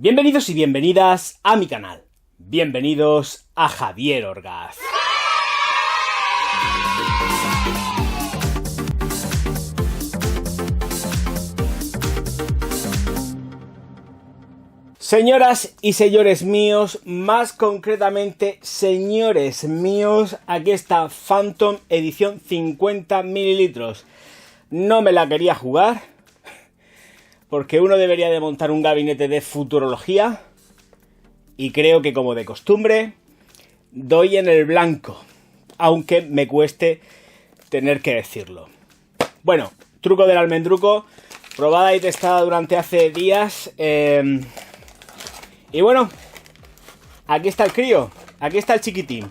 Bienvenidos y bienvenidas a mi canal. Bienvenidos a Javier Orgaz. Señoras y señores míos, más concretamente, señores míos, aquí está Phantom edición 50 mililitros. No me la quería jugar, porque uno debería de montar un gabinete de futurología, y creo que, como de costumbre, doy en el blanco, aunque me cueste tener que decirlo. Bueno, truco del almendruco, probada y testada durante hace días. Y bueno, aquí está el crío, aquí está el chiquitín.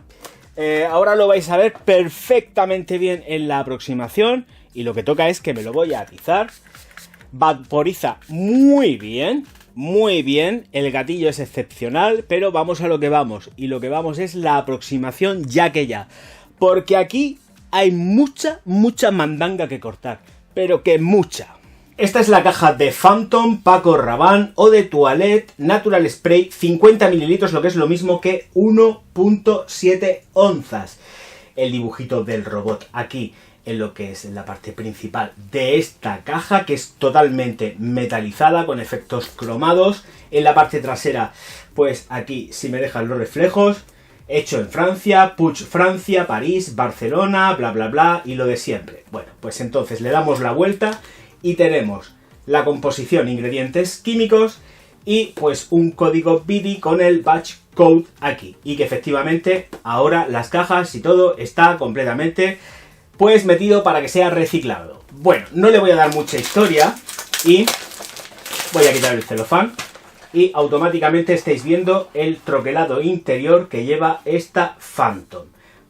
Ahora lo vais a ver perfectamente bien en la aproximación, y lo que toca es que me lo voy a atizar. Vaporiza muy bien, el gatillo es excepcional, pero vamos a lo que vamos, y lo que vamos es la aproximación ya que ya, porque aquí hay mucha mandanga que cortar, pero que mucha. Esta es la caja de Phantom Paco Rabanne Eau de Toilette Natural Spray, 50 mililitros, lo que es lo mismo que 1,7 onzas. El dibujito del robot aquí en lo que es la parte principal de esta caja, que es totalmente metalizada con efectos cromados. En la parte trasera, pues aquí, si me dejan los reflejos, hecho en Francia, Puig Francia, París, Barcelona, bla bla bla, y lo de siempre. Bueno, pues entonces le damos la vuelta y tenemos la composición, ingredientes químicos y pues un código BIDI con el batch code aquí, y que efectivamente ahora las cajas y todo está completamente pues metido para que sea reciclado. Bueno, no le voy a dar mucha historia y voy a quitar el celofán, y automáticamente estáis viendo el troquelado interior que lleva esta Phantom.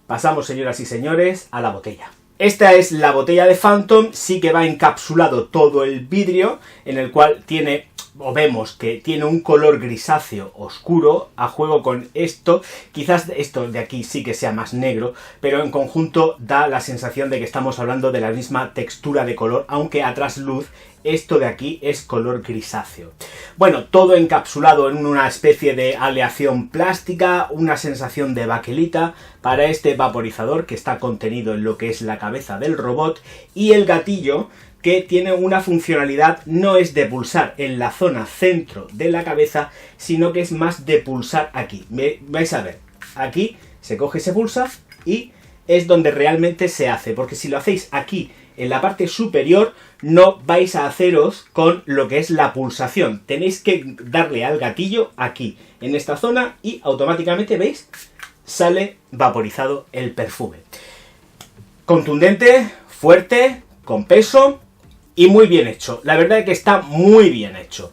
Pasamos, señoras y señores, a la botella. Esta es la botella de Phantom, sí que va encapsulado todo el vidrio, en el cual tiene, o vemos que tiene un color grisáceo oscuro, a juego con esto. Quizás esto de aquí sí que sea más negro, pero en conjunto da la sensación de que estamos hablando de la misma textura de color, aunque a trasluz esto de aquí es color grisáceo. Bueno, todo encapsulado en una especie de aleación plástica, una sensación de baquelita para este vaporizador que está contenido en lo que es la cabeza del robot, y el gatillo, que tiene una funcionalidad, no es de pulsar en la zona centro de la cabeza, sino que es más de pulsar aquí. Vais a ver, aquí se coge, se pulsa, y es donde realmente se hace, porque si lo hacéis aquí en la parte superior no vais a haceros con lo que es la pulsación. Tenéis que darle al gatillo aquí, en esta zona, y automáticamente, ¿veis?, sale vaporizado el perfume. Contundente, fuerte, con peso y muy bien hecho. La verdad es que está muy bien hecho.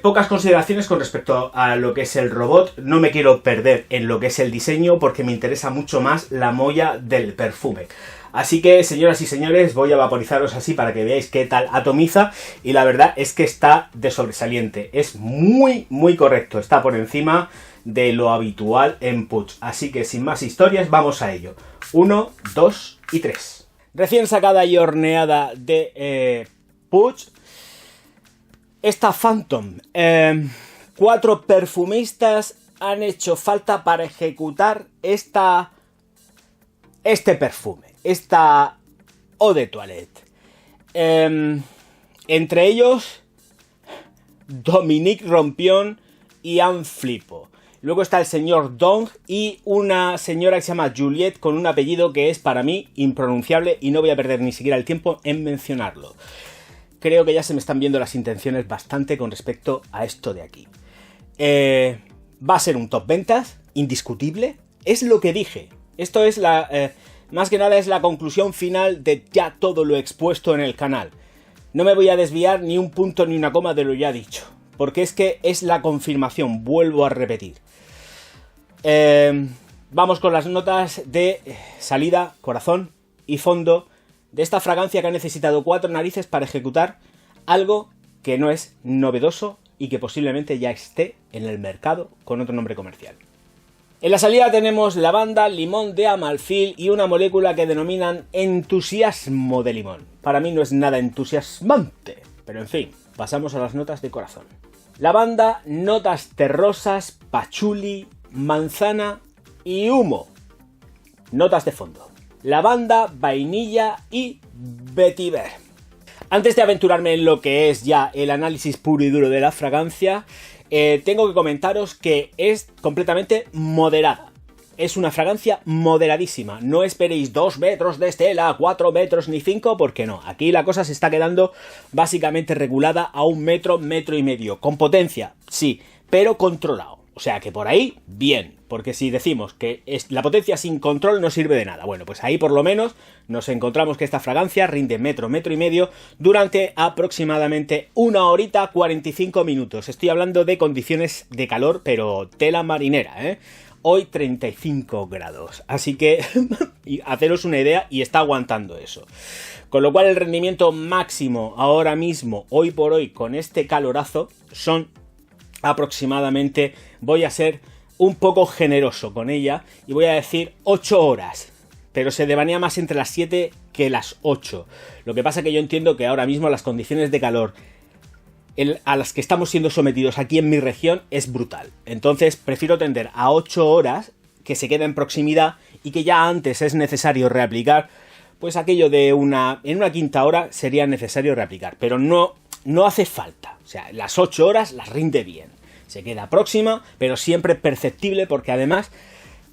Pocas consideraciones con respecto a lo que es el robot. No me quiero perder en lo que es el diseño, porque me interesa mucho más la molla del perfume. Así que, señoras y señores, voy a vaporizaros así para que veáis qué tal atomiza, y la verdad es que está de sobresaliente. Es muy correcto, está por encima de lo habitual en Puig. Así que, sin más historias, vamos a ello. 1, 2 y 3. Recién sacada y horneada de Puig, esta Phantom. 4 perfumistas han hecho falta para ejecutar este perfume, esta Eau de Toilette. Entre ellos, Dominique Rompion y Anne Flippo. Luego está el señor Dong y una señora que se llama Juliette, con un apellido que es para mí impronunciable, y no voy a perder ni siquiera el tiempo en mencionarlo. Creo que ya se me están viendo las intenciones bastante con respecto a esto de aquí. Va a ser un top ventas, indiscutible. Es lo que dije. Esto es más que nada es la conclusión final de ya todo lo expuesto en el canal. No me voy a desviar ni un punto ni una coma de lo ya dicho, porque es que es la confirmación, vuelvo a repetir. Vamos con las notas de salida, corazón y fondo de esta fragancia que ha necesitado 4 narices para ejecutar algo que no es novedoso y que posiblemente ya esté en el mercado con otro nombre comercial. En la salida tenemos lavanda, limón de Amalfil y una molécula que denominan entusiasmo de limón. Para mí no es nada entusiasmante, pero en fin, pasamos a las notas de corazón. Lavanda, notas terrosas, pachuli, manzana y humo. Notas de fondo. Lavanda, vainilla y vetiver. Antes de aventurarme en lo que es ya el análisis puro y duro de la fragancia, tengo que comentaros que es completamente moderada. Es una fragancia moderadísima. No esperéis 2 metros de estela, 4 metros ni 5, porque no. Aquí la cosa se está quedando básicamente regulada a 1 metro, metro y medio. Con potencia, sí, pero controlado. O sea que por ahí, bien. Porque si decimos que la potencia sin control no sirve de nada. Bueno, pues ahí por lo menos nos encontramos que esta fragancia rinde metro, metro y medio durante aproximadamente 1 horita 45 minutos. Estoy hablando de condiciones de calor, pero tela marinera, ¿eh? Hoy 35 grados, así que haceros una idea y está aguantando eso. Con lo cual el rendimiento máximo ahora mismo, hoy por hoy, con este calorazo, son aproximadamente, voy a ser un poco generoso con ella y voy a decir 8 horas. Pero se devanea más entre las 7 que las 8. Lo que pasa es que yo entiendo que ahora mismo las condiciones de calor a las que estamos siendo sometidos aquí en mi región es brutal. Entonces prefiero tender a 8 horas que se queda en proximidad y que ya antes es necesario reaplicar, pues aquello de en una quinta hora sería necesario reaplicar, pero no hace falta. O sea, las 8 horas las rinde bien. Se queda próxima, pero siempre perceptible porque además,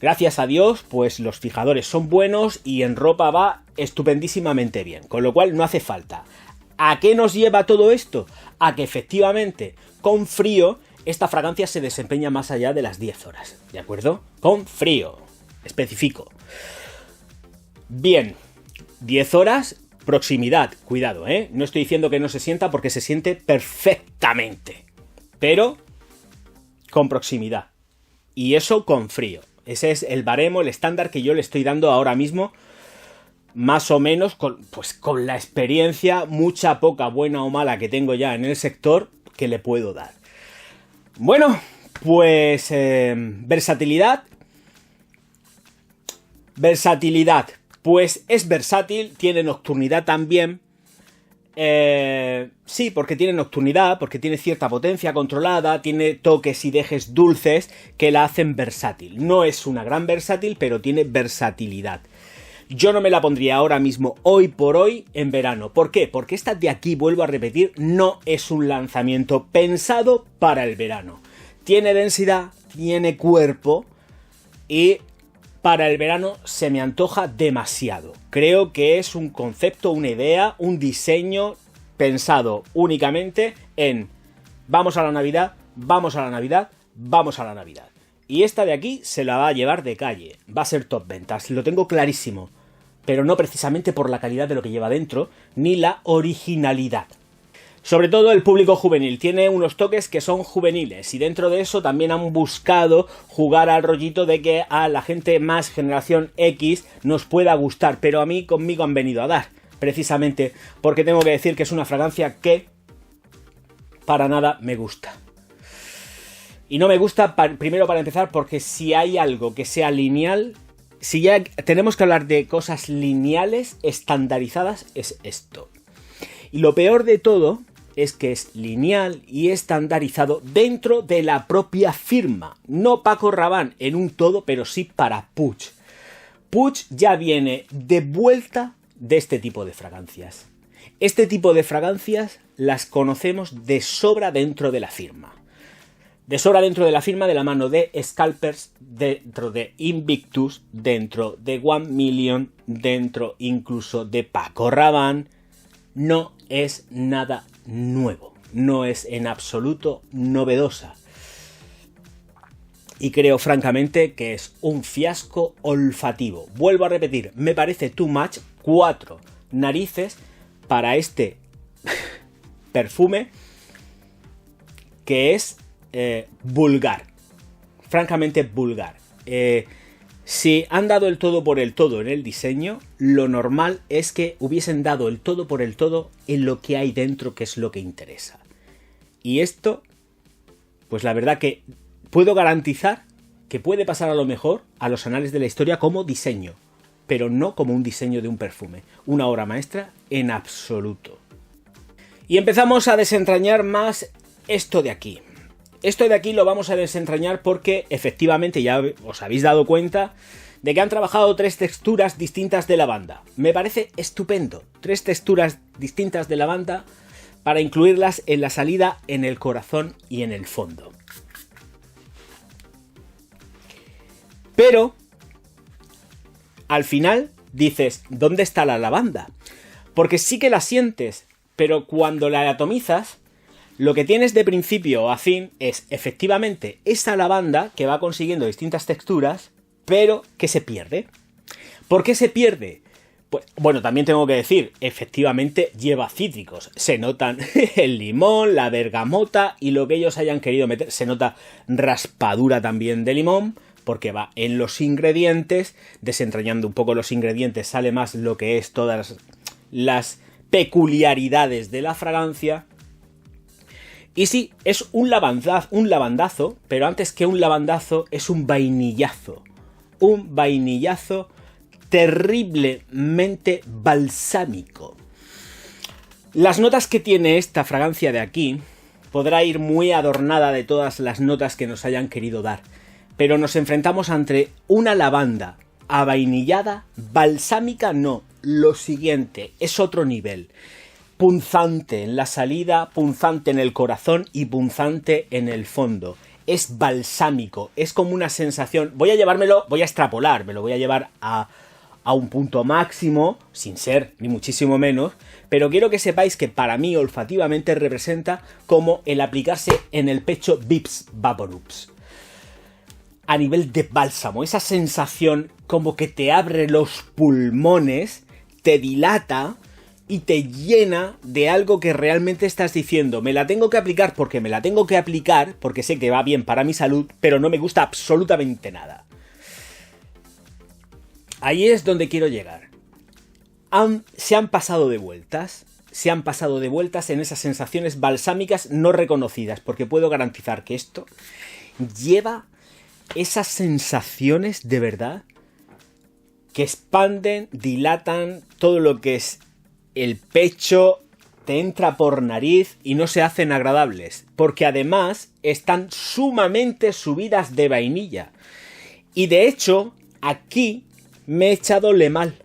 gracias a Dios, pues los fijadores son buenos y en ropa va estupendísimamente bien, con lo cual no hace falta. ¿A qué nos lleva todo esto? A que efectivamente, con frío, esta fragancia se desempeña más allá de las 10 horas, ¿de acuerdo? Con frío, especifico. Bien, 10 horas, proximidad, cuidado, ¿eh? No estoy diciendo que no se sienta porque se siente perfectamente, pero con proximidad. Y eso con frío. Ese es el baremo, el estándar que yo le estoy dando ahora mismo, más o menos con la experiencia, mucha, poca, buena o mala que tengo ya en el sector, que le puedo dar. Bueno, pues versatilidad. Versatilidad. Pues es versátil, tiene nocturnidad también. Sí, porque tiene nocturnidad, porque tiene cierta potencia controlada, tiene toques y dejes dulces que la hacen versátil. No es una gran versátil, pero tiene versatilidad. Yo no me la pondría ahora mismo, hoy por hoy, en verano. ¿Por qué? Porque esta de aquí, vuelvo a repetir, no es un lanzamiento pensado para el verano. Tiene densidad, tiene cuerpo y para el verano se me antoja demasiado. Creo que es un concepto, una idea, un diseño pensado únicamente en vamos a la Navidad, vamos a la Navidad, vamos a la Navidad. Y esta de aquí se la va a llevar de calle. Va a ser top ventas, lo tengo clarísimo. Pero no precisamente por la calidad de lo que lleva dentro, ni la originalidad. Sobre todo el público juvenil, tiene unos toques que son juveniles y dentro de eso también han buscado jugar al rollito de que a la gente más generación X nos pueda gustar, pero a mí conmigo han venido a dar, precisamente porque tengo que decir que es una fragancia que para nada me gusta. Y no me gusta, primero para empezar, porque si hay algo que sea lineal, si ya tenemos que hablar de cosas lineales, estandarizadas, es esto. Y lo peor de todo es que es lineal y estandarizado dentro de la propia firma. No Paco Rabanne en un todo, pero sí para Puig. Puig ya viene de vuelta de este tipo de fragancias. Este tipo de fragancias las conocemos de sobra dentro de la firma. De sobra dentro de la firma de la mano de Scalpers, dentro de Invictus, dentro de 1 Million, dentro incluso de Paco Rabanne. No es nada nuevo, no es en absoluto novedosa. Y creo francamente que es un fiasco olfativo. Vuelvo a repetir, me parece too much, 4 narices para este perfume que es vulgar, francamente vulgar. Si han dado el todo por el todo en el diseño, lo normal es que hubiesen dado el todo por el todo en lo que hay dentro, que es lo que interesa. Y esto, pues la verdad que puedo garantizar que puede pasar a lo mejor a los anales de la historia como diseño, pero no como un diseño de un perfume, una obra maestra en absoluto. Y empezamos a desentrañar más esto de aquí. Esto de aquí lo vamos a desentrañar porque efectivamente ya os habéis dado cuenta de que han trabajado 3 texturas distintas de lavanda. Me parece estupendo. 3 texturas distintas de lavanda para incluirlas en la salida, en el corazón y en el fondo. Pero al final dices, ¿dónde está la lavanda? Porque sí que la sientes, pero cuando la atomizas, lo que tienes de principio a fin es efectivamente esa lavanda que va consiguiendo distintas texturas, pero que se pierde. ¿Por qué se pierde? Pues, bueno, también tengo que decir, efectivamente lleva cítricos. Se notan el limón, la bergamota y lo que ellos hayan querido meter. Se nota raspadura también de limón, porque va en los ingredientes. Desentrañando un poco los ingredientes sale más lo que es todas las peculiaridades de la fragancia. Y sí, es un lavandazo, pero antes que un lavandazo es un vainillazo. Un vainillazo terriblemente balsámico. Las notas que tiene esta fragancia de aquí podrá ir muy adornada de todas las notas que nos hayan querido dar, pero nos enfrentamos ante una lavanda avainillada, balsámica no, lo siguiente, es otro nivel. Punzante en la salida, punzante en el corazón y punzante en el fondo. Es balsámico, es como una sensación. Voy a extrapolar, me lo voy a llevar a un punto máximo, sin ser ni muchísimo menos, pero quiero que sepáis que para mí olfativamente representa como el aplicarse en el pecho Vicks VapoRubs. A nivel de bálsamo, esa sensación como que te abre los pulmones, te dilata y te llena de algo que realmente estás diciendo, me la tengo que aplicar porque me la tengo que aplicar, porque sé que va bien para mi salud, pero no me gusta absolutamente nada. Ahí es donde quiero llegar. Se han pasado de vueltas en esas sensaciones balsámicas no reconocidas, porque puedo garantizar que esto lleva esas sensaciones de verdad que expanden, dilatan todo lo que es el pecho, te entra por nariz y no se hacen agradables, porque además están sumamente subidas de vainilla. Y de hecho, aquí me he echado Le Mal.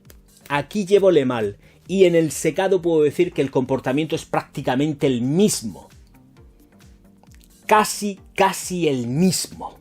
Aquí llevo Le Mal. Y en el secado puedo decir que el comportamiento es prácticamente el mismo. Casi el mismo.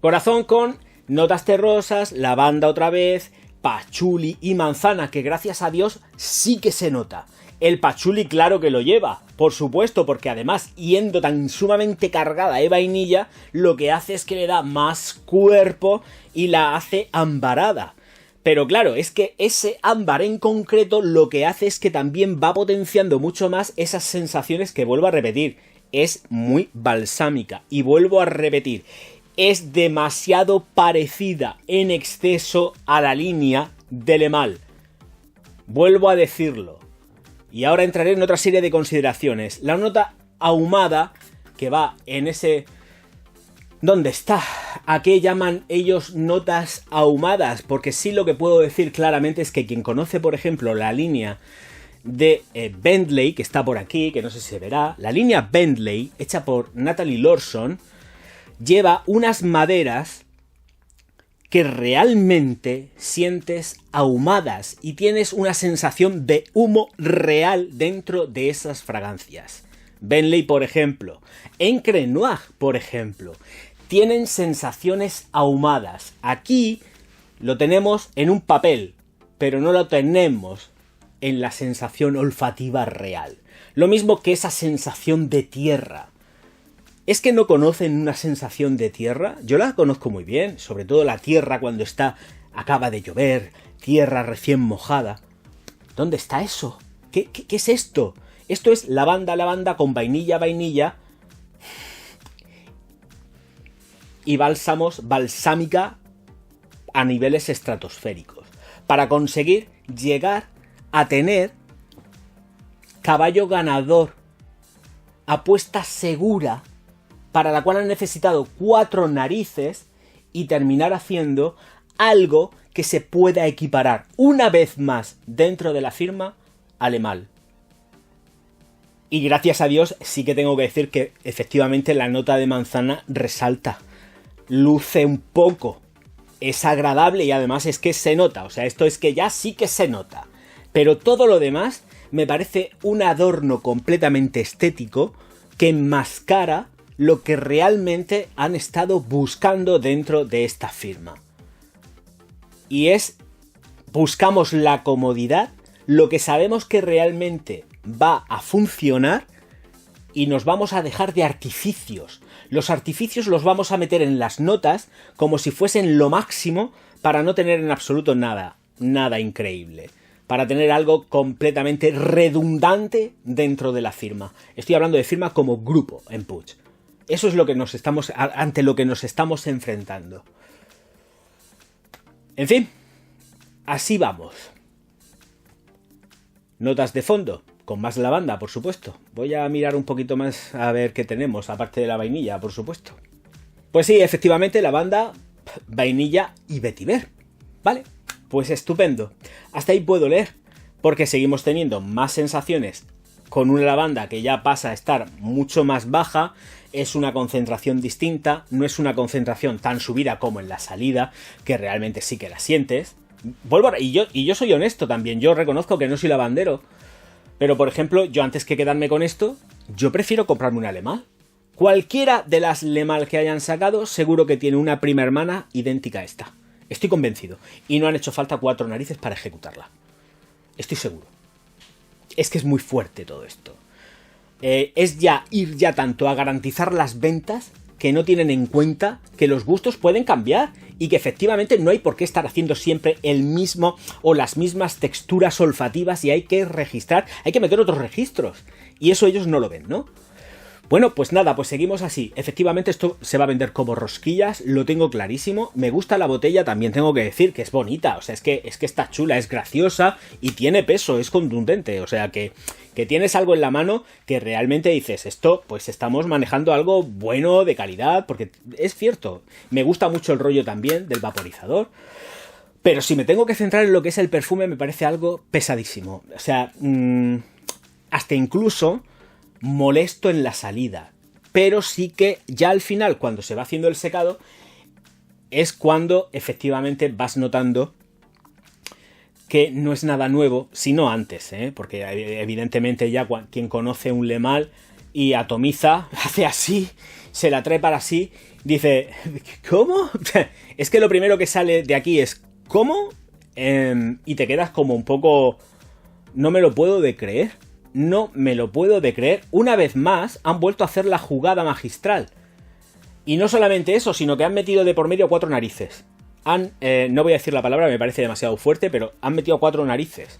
Corazón con notas terrosas, lavanda otra vez, pachuli y manzana, que gracias a Dios sí que se nota. El pachuli claro que lo lleva, por supuesto, porque además, yendo tan sumamente cargada de vainilla, lo que hace es que le da más cuerpo y la hace ambarada. Pero claro, es que ese ámbar en concreto lo que hace es que también va potenciando mucho más esas sensaciones que vuelvo a repetir. Es muy balsámica y vuelvo a repetir. Es demasiado parecida en exceso a la línea de Le Mal. Vuelvo a decirlo. Y ahora entraré en otra serie de consideraciones. La nota ahumada que va en ese... ¿Dónde está? ¿A qué llaman ellos notas ahumadas? Porque sí, lo que puedo decir claramente es que quien conoce, por ejemplo, la línea de Bentley, que está por aquí, que no sé si se verá, la línea Bentley, hecha por Natalie Lorson, lleva unas maderas que realmente sientes ahumadas y tienes una sensación de humo real dentro de esas fragancias. Bentley, por ejemplo, Encre Noir, por ejemplo, tienen sensaciones ahumadas. Aquí lo tenemos en un papel, pero no lo tenemos en la sensación olfativa real. Lo mismo que esa sensación de tierra. ¿Es que no conocen una sensación de tierra? Yo la conozco muy bien, sobre todo la tierra cuando acaba de llover, tierra recién mojada. ¿Dónde está eso? ¿Qué es esto? Esto es lavanda con vainilla y balsámica a niveles estratosféricos. Para conseguir llegar a tener caballo ganador, apuesta segura, para la cual han necesitado 4 narices y terminar haciendo algo que se pueda equiparar una vez más dentro de la firma a Le Mal. Y gracias a Dios sí que tengo que decir que efectivamente la nota de manzana resalta, luce un poco, es agradable y además es que se nota, o sea, esto es que ya sí que se nota. Pero todo lo demás me parece un adorno completamente estético que enmascara lo que realmente han estado buscando dentro de esta firma. Y buscamos la comodidad, lo que sabemos que realmente va a funcionar y nos vamos a dejar de artificios. Los artificios los vamos a meter en las notas como si fuesen lo máximo para no tener en absoluto nada increíble. Para tener algo completamente redundante dentro de la firma. Estoy hablando de firma como grupo en Puig. Eso es lo que ante lo que nos estamos enfrentando. En fin, así vamos. Notas de fondo, con más lavanda, por supuesto. Voy a mirar un poquito más a ver qué tenemos, aparte de la vainilla, por supuesto. Pues sí, efectivamente, lavanda, vainilla y vetiver. ¿Vale? Pues estupendo. Hasta ahí puedo leer, porque seguimos teniendo más sensaciones con una lavanda que ya pasa a estar mucho más baja. Es una concentración distinta, no es una concentración tan subida como en la salida, que realmente sí que la sientes. Y yo soy honesto también, yo reconozco que no soy lavandero, pero por ejemplo, yo antes que quedarme con esto, yo prefiero comprarme una Lemal. Cualquiera de las Lemal que hayan sacado, seguro que tiene una prima hermana idéntica a esta. Estoy convencido. Y no han hecho falta 4 narices para ejecutarla. Estoy seguro. Es que es muy fuerte todo esto. Es ir ya tanto a garantizar las ventas que no tienen en cuenta que los gustos pueden cambiar y que efectivamente no hay por qué estar haciendo siempre el mismo o las mismas texturas olfativas y hay que registrar, hay que meter otros registros. Y eso ellos no lo ven, ¿no? Bueno, pues nada, pues seguimos así. Efectivamente esto se va a vender como rosquillas, lo tengo clarísimo. Me gusta la botella, también tengo que decir que es bonita. O sea, es que está chula, es graciosa y tiene peso, es contundente. O sea, que tienes algo en la mano que realmente dices, esto, pues estamos manejando algo bueno, de calidad, porque es cierto. Me gusta mucho el rollo también del vaporizador. Pero si me tengo que centrar en lo que es el perfume, me parece algo pesadísimo. O sea, hasta incluso molesto en la salida, pero sí que ya al final, cuando se va haciendo el secado, es cuando efectivamente vas notando que no es nada nuevo, sino antes, porque evidentemente ya quien conoce un Lemal y atomiza, hace así, se la trae para sí, dice, ¿cómo? Es que lo primero que sale de aquí es ¿cómo? Y te quedas como un poco, no me lo puedo de creer. No me lo puedo de creer. Una vez más han vuelto a hacer la jugada magistral. Y no solamente eso, sino que han metido de por medio 4 narices. No voy a decir la palabra, me parece demasiado fuerte, pero han metido 4 narices.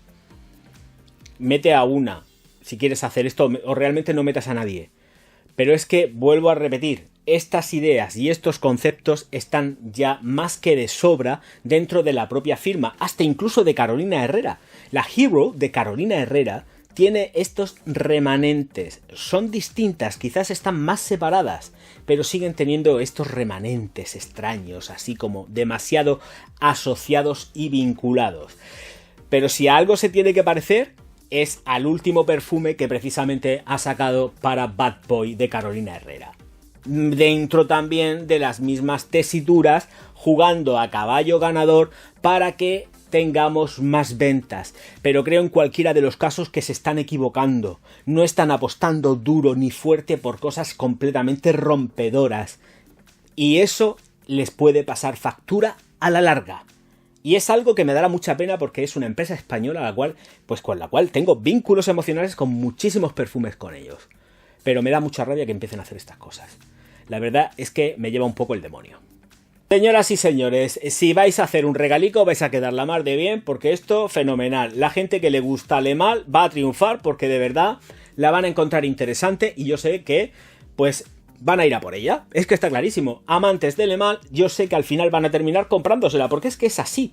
Mete a una si quieres hacer esto, o realmente no metas a nadie. Pero es que, vuelvo a repetir, estas ideas y estos conceptos están ya más que de sobra dentro de la propia firma, hasta incluso de Carolina Herrera. La Hero de Carolina Herrera tiene estos remanentes, son distintas, quizás están más separadas, pero siguen teniendo estos remanentes extraños, así como demasiado asociados y vinculados. Pero si a algo se tiene que parecer, es al último perfume que precisamente ha sacado para Bad Boy de Carolina Herrera. Dentro también de las mismas tesituras, jugando a caballo ganador para que tengamos más ventas, pero creo en cualquiera de los casos que se están equivocando, no están apostando duro ni fuerte por cosas completamente rompedoras, y eso les puede pasar factura a la larga, y es algo que me dará mucha pena porque es una empresa española con la cual tengo vínculos emocionales con muchísimos perfumes con ellos, pero me da mucha rabia que empiecen a hacer estas cosas. La verdad es que me lleva un poco el demonio. Señoras y señores, si vais a hacer un regalico vais a quedar la mar de bien porque esto, fenomenal. La gente que le gusta Lemal va a triunfar porque de verdad la van a encontrar interesante y yo sé que, pues, van a ir a por ella. Es que está clarísimo. Amantes de Lemal, yo sé que al final van a terminar comprándosela porque es que es así.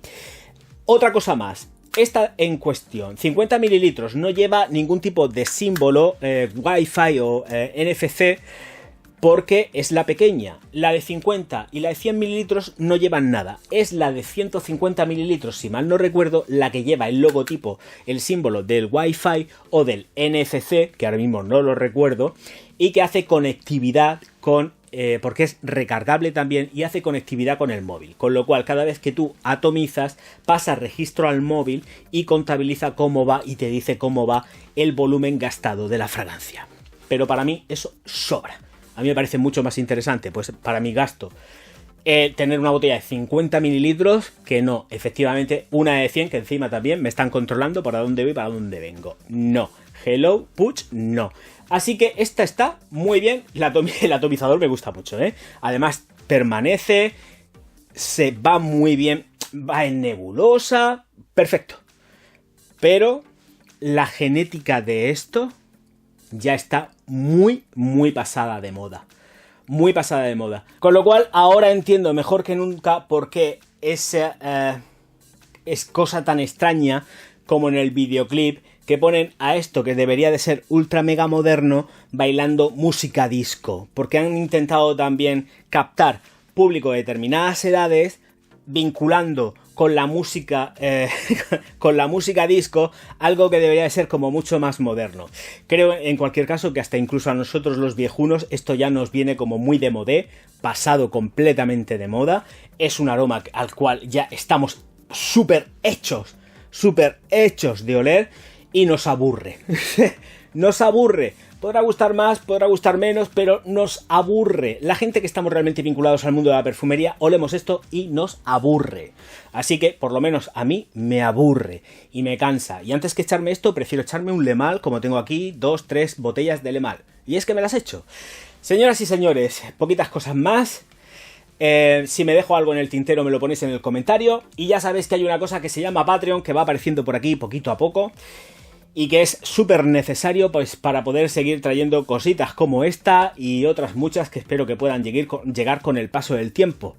Otra cosa más. Esta en cuestión, 50 mililitros, no lleva ningún tipo de símbolo Wi-Fi o NFC. porque es la pequeña. La de 50 y la de 100 mililitros no llevan nada. Es la de 150 mililitros, si mal no recuerdo, la que lleva el logotipo, el símbolo del Wi-Fi o del NFC, que ahora mismo no lo recuerdo, y que hace conectividad con... porque es recargable también y hace conectividad con el móvil. Con lo cual, cada vez que tú atomizas, pasa registro al móvil y contabiliza cómo va y te dice cómo va el volumen gastado de la fragancia. Pero para mí eso sobra. A mí me parece mucho más interesante, pues para mi gasto, tener una botella de 50 mililitros que no, efectivamente, una de 100 que encima también me están controlando para dónde voy y para dónde vengo. No. Hello, Puch, no. Así que esta está muy bien. El atomizador me gusta mucho, ¿eh? Además, permanece, se va muy bien, va en nebulosa, perfecto. Pero la genética de esto ya está muy pasada de moda. Muy pasada de moda. Con lo cual, ahora entiendo mejor que nunca por qué esa es cosa tan extraña como en el videoclip que ponen a esto que debería de ser ultra mega moderno bailando música disco. Porque han intentado también captar público de determinadas edades vinculando con la música disco, algo que debería de ser como mucho más moderno. Creo en cualquier caso que hasta incluso a nosotros los viejunos esto ya nos viene como muy de modé, pasado completamente de moda. Es un aroma al cual ya estamos súper hechos de oler y nos aburre. Nos aburre. Podrá gustar más, podrá gustar menos, pero nos aburre. La gente que estamos realmente vinculados al mundo de la perfumería, olemos esto y nos aburre. Así que, por lo menos a mí, me aburre y me cansa. Y antes que echarme esto, prefiero echarme un Le Mal, como tengo aquí, 2, 3 botellas de Le Mal. Y es que me las echo. Señoras y señores, poquitas cosas más. Si me dejo algo en el tintero me lo ponéis en el comentario. Y ya sabéis que hay una cosa que se llama Patreon, que va apareciendo por aquí poquito a poco, y que es súper necesario pues para poder seguir trayendo cositas como esta y otras muchas que espero que puedan llegar con el paso del tiempo.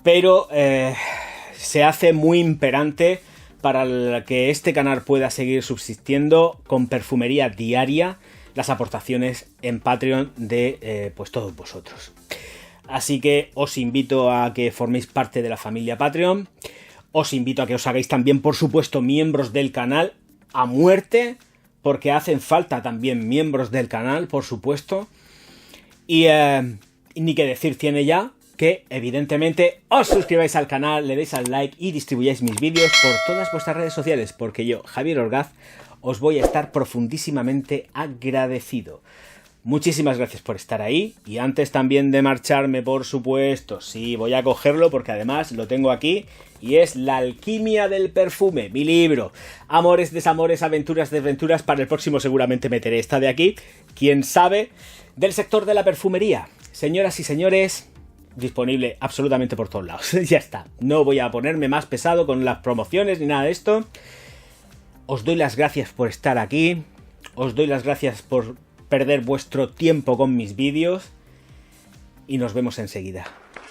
Pero se hace muy imperante para que este canal pueda seguir subsistiendo con perfumería diaria, las aportaciones en Patreon de pues todos vosotros. Así que os invito a que forméis parte de la familia Patreon. Os invito a que os hagáis también, por supuesto, miembros del canal a muerte, porque hacen falta también miembros del canal, por supuesto. Y ni que decir tiene ya que, evidentemente, os suscribáis al canal, le deis al like y distribuyáis mis vídeos por todas vuestras redes sociales, porque yo, Javier Orgaz, os voy a estar profundísimamente agradecido. Muchísimas gracias por estar ahí. Y antes también de marcharme, por supuesto, sí, voy a cogerlo porque además lo tengo aquí. Y es La alquimia del perfume, mi libro. Amores, desamores, aventuras, desventuras. Para el próximo seguramente meteré esta de aquí. Quién sabe, del sector de la perfumería. Señoras y señores, disponible absolutamente por todos lados. Ya está. No voy a ponerme más pesado con las promociones ni nada de esto. Os doy las gracias por estar aquí. Os doy las gracias por perder vuestro tiempo con mis vídeos. Y nos vemos enseguida.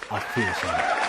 Auf Wiedersehen.